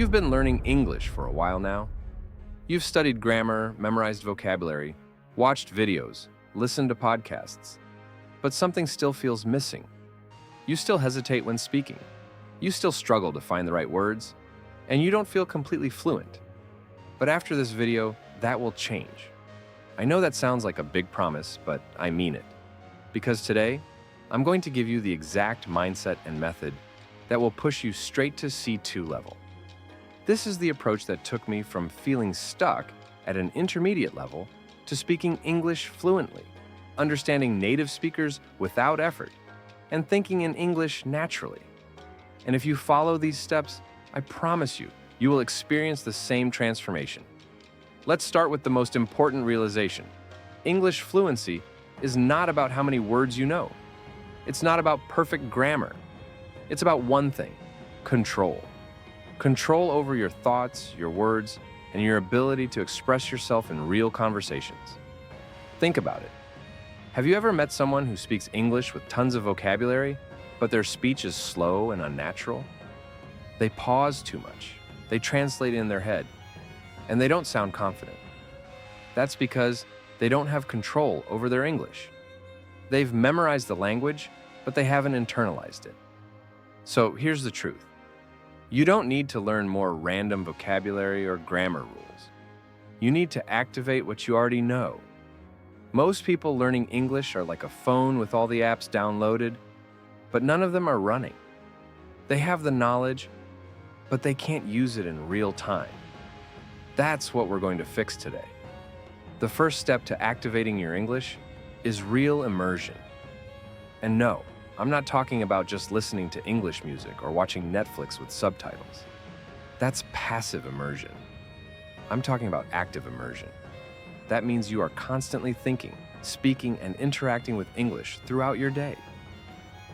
You've been learning English for a while now. You've studied grammar, memorized vocabulary, watched videos, listened to podcasts, but something still feels missing. You still hesitate when speaking. You still struggle to find the right words, and you don't feel completely fluent. But after this video, that will change. I know that sounds like a big promise, but I mean it. Because today, I'm going to give you the exact mindset and method that will push you straight to C2 level. This is the approach that took me from feeling stuck at an intermediate level to speaking English fluently, understanding native speakers without effort, and thinking in English naturally. And if you follow these steps, I promise you, you will experience the same transformation. Let's start with the most important realization. English fluency is not about how many words you know. It's not about perfect grammar. It's about one thing: control. Control over your thoughts, your words, and your ability to express yourself in real conversations. Think about it. Have you ever met someone who speaks English with tons of vocabulary, but their speech is slow and unnatural? They pause too much, they translate in their head, and they don't sound confident. That's because they don't have control over their English. They've memorized the language, but they haven't internalized it. So here's the truth. You don't need to learn more random vocabulary or grammar rules. You need to activate what you already know. Most people learning English are like a phone with all the apps downloaded, but none of them are running. They have the knowledge, but they can't use it in real time. That's what we're going to fix today. The first step to activating your English is real immersion. And no, I'm not talking about just listening to English music or watching Netflix with subtitles. That's passive immersion. I'm talking about active immersion. That means you are constantly thinking, speaking, and interacting with English throughout your day.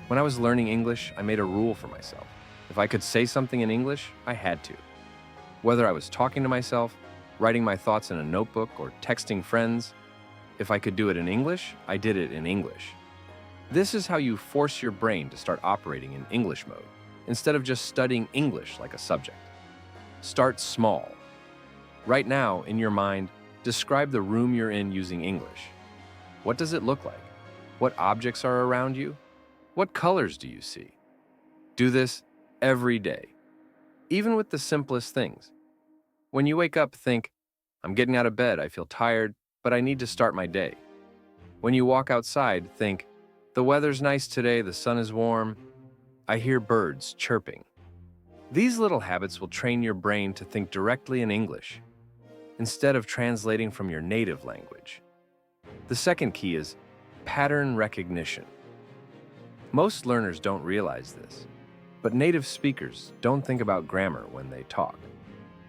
When I was learning English, I made a rule for myself. If I could say something in English, I had to. Whether I was talking to myself, writing my thoughts in a notebook, or texting friends, if I could do it in English, I did it in English. This is how you force your brain to start operating in English mode, instead of just studying English like a subject. Start small. Right now, in your mind, describe the room you're in using English. What does it look like? What objects are around you? What colors do you see? Do this every day, even with the simplest things. When you wake up, think, I'm getting out of bed, I feel tired, but I need to start my day. When you walk outside, think, the weather's nice today, the sun is warm, I hear birds chirping. These little habits will train your brain to think directly in English, instead of translating from your native language. The second key is pattern recognition. Most learners don't realize this, but native speakers don't think about grammar when they talk.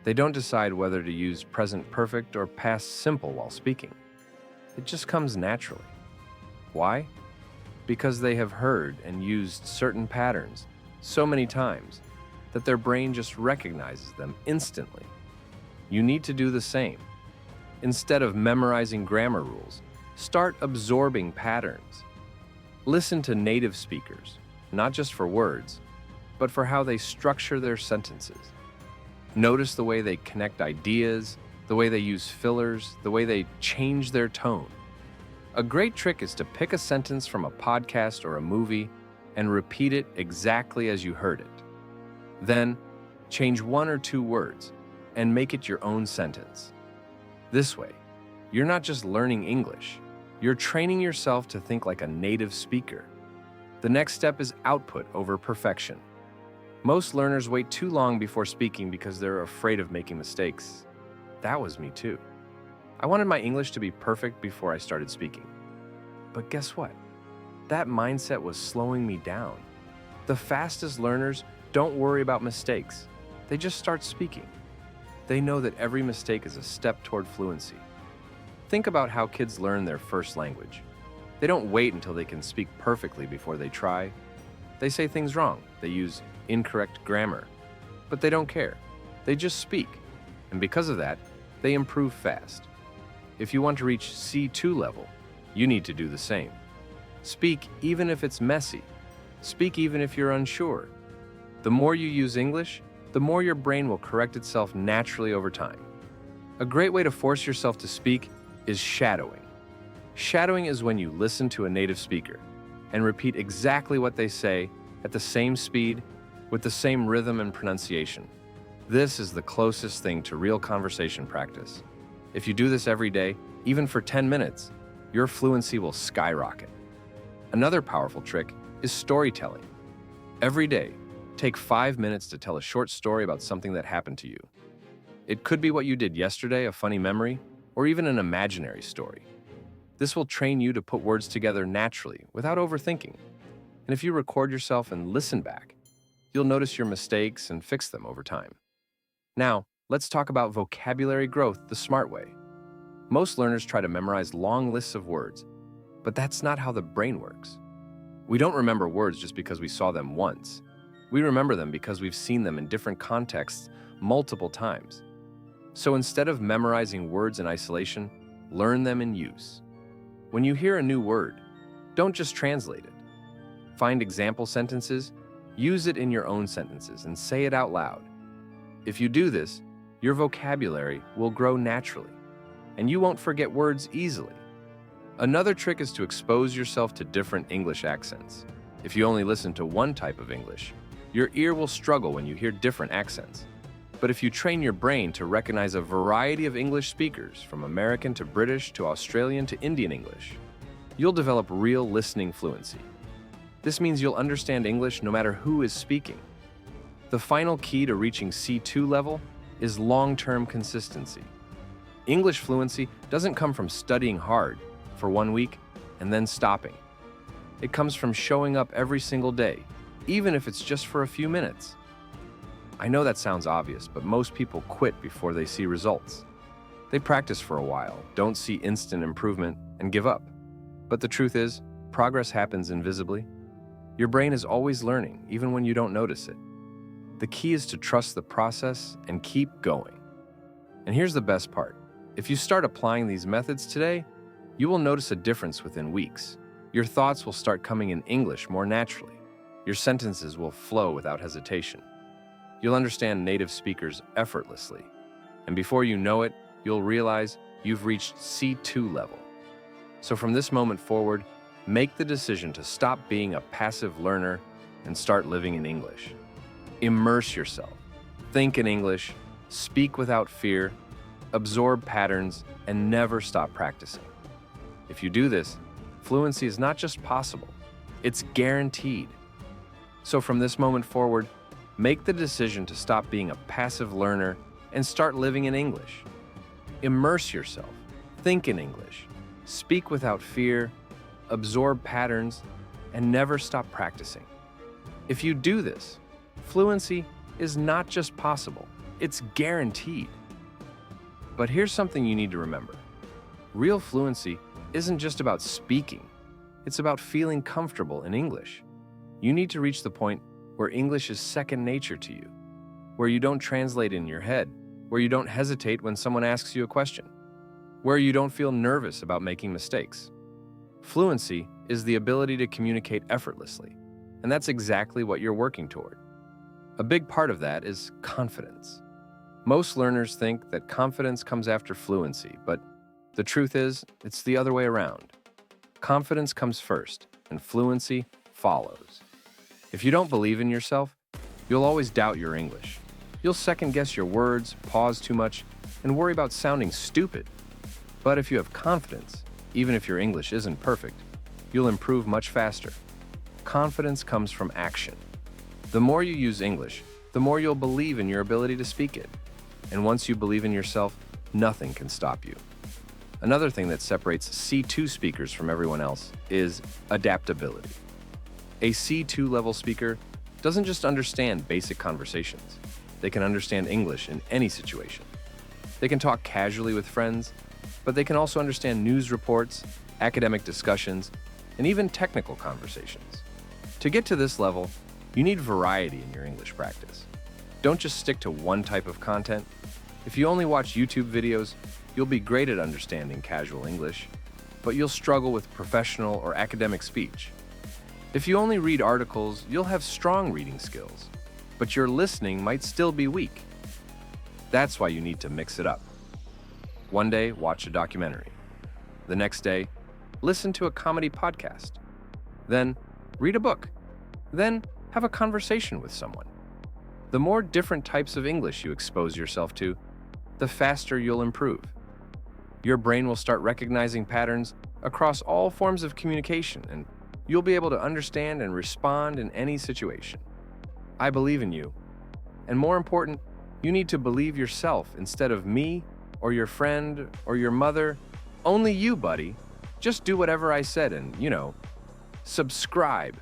They don't decide whether to use present perfect or past simple while speaking. It just comes naturally. Why? Because they have heard and used certain patterns so many times that their brain just recognizes them instantly. You need to do the same. Instead of memorizing grammar rules, start absorbing patterns. Listen to native speakers, not just for words, but for how they structure their sentences. Notice the way they connect ideas, the way they use fillers, the way they change their tone. A great trick is to pick a sentence from a podcast or a movie and repeat it exactly as you heard it. Then, change one or two words and make it your own sentence. This way, you're not just learning English, you're training yourself to think like a native speaker. The next step is output over perfection. Most learners wait too long before speaking because they're afraid of making mistakes. That was me too. I wanted my English to be perfect before I started speaking. But guess what? That mindset was slowing me down. The fastest learners don't worry about mistakes. They just start speaking. They know that every mistake is a step toward fluency. Think about how kids learn their first language. They don't wait until they can speak perfectly before they try. They say things wrong. They use incorrect grammar. But they don't care. They just speak. And because of that, they improve fast. If you want to reach C2 level, you need to do the same. Speak even if it's messy. Speak even if you're unsure. The more you use English, the more your brain will correct itself naturally over time. A great way to force yourself to speak is shadowing. Shadowing is when you listen to a native speaker and repeat exactly what they say at the same speed, with the same rhythm and pronunciation. This is the closest thing to real conversation practice. If you do this every day, even for 10 minutes, your fluency will skyrocket. Another powerful trick is storytelling. Every day, take 5 minutes to tell a short story about something that happened to you. It could be what you did yesterday, a funny memory, or even an imaginary story. This will train you to put words together naturally without overthinking. And if you record yourself and listen back, you'll notice your mistakes and fix them over time. Now, let's talk about vocabulary growth the smart way. Most learners try to memorize long lists of words, but that's not how the brain works. We don't remember words just because we saw them once. We remember them because we've seen them in different contexts multiple times. So instead of memorizing words in isolation, learn them in use. When you hear a new word, don't just translate it. Find example sentences, use it in your own sentences, and say it out loud. If you do this, your vocabulary will grow naturally, and you won't forget words easily. Another trick is to expose yourself to different English accents. If you only listen to one type of English, your ear will struggle when you hear different accents. But if you train your brain to recognize a variety of English speakers, from American to British to Australian to Indian English, you'll develop real listening fluency. This means you'll understand English no matter who is speaking. The final key to reaching C2 level is long-term consistency. English fluency doesn't come from studying hard for 1 week and then stopping. It comes from showing up every single day, even if it's just for a few minutes. I know that sounds obvious, but most people quit before they see results. They practice for a while, don't see instant improvement, and give up. But the truth is, progress happens invisibly. Your brain is always learning, even when you don't notice it. The key is to trust the process and keep going. And here's the best part. If you start applying these methods today, you will notice a difference within weeks. Your thoughts will start coming in English more naturally. Your sentences will flow without hesitation. You'll understand native speakers effortlessly. And before you know it, you'll realize you've reached C2 level. So from this moment forward, make the decision to stop being a passive learner and start living in English. Immerse yourself. Think in English, speak without fear, absorb patterns, and never stop practicing. If you do this, fluency is not just possible, it's guaranteed. So from this moment forward, make the decision to stop being a passive learner and start living in English. Immerse yourself. Think in English. Speak without fear, absorb patterns, and never stop practicing. If you do this, fluency is not just possible, it's guaranteed. But here's something you need to remember. Real fluency isn't just about speaking, it's about feeling comfortable in English. You need to reach the point where English is second nature to you, where you don't translate in your head, where you don't hesitate when someone asks you a question, where you don't feel nervous about making mistakes. Fluency is the ability to communicate effortlessly, and that's exactly what you're working toward. A big part of that is confidence. Most learners think that confidence comes after fluency, but the truth is, it's the other way around. Confidence comes first, and fluency follows. If you don't believe in yourself, you'll always doubt your English. You'll second-guess your words, pause too much, and worry about sounding stupid. But if you have confidence, even if your English isn't perfect, you'll improve much faster. Confidence comes from action. The more you use English, the more you'll believe in your ability to speak it. And once you believe in yourself, nothing can stop you. Another thing that separates C2 speakers from everyone else is adaptability. A C2 level speaker doesn't just understand basic conversations. They can understand English in any situation. They can talk casually with friends, but they can also understand news reports, academic discussions, and even technical conversations. To get to this level, you need variety in your English practice. Don't just stick to one type of content. If you only watch YouTube videos, you'll be great at understanding casual English, but you'll struggle with professional or academic speech. If you only read articles, you'll have strong reading skills, but your listening might still be weak. That's why you need to mix it up. One day, watch a documentary. The next day, listen to a comedy podcast. Then, read a book. Then, have a conversation with someone. The more different types of English you expose yourself to, the faster you'll improve. Your brain will start recognizing patterns across all forms of communication, and you'll be able to understand and respond in any situation. I believe in you. And more important, you need to believe yourself instead of me or your friend or your mother. Only you, buddy. Just do whatever I said and, subscribe.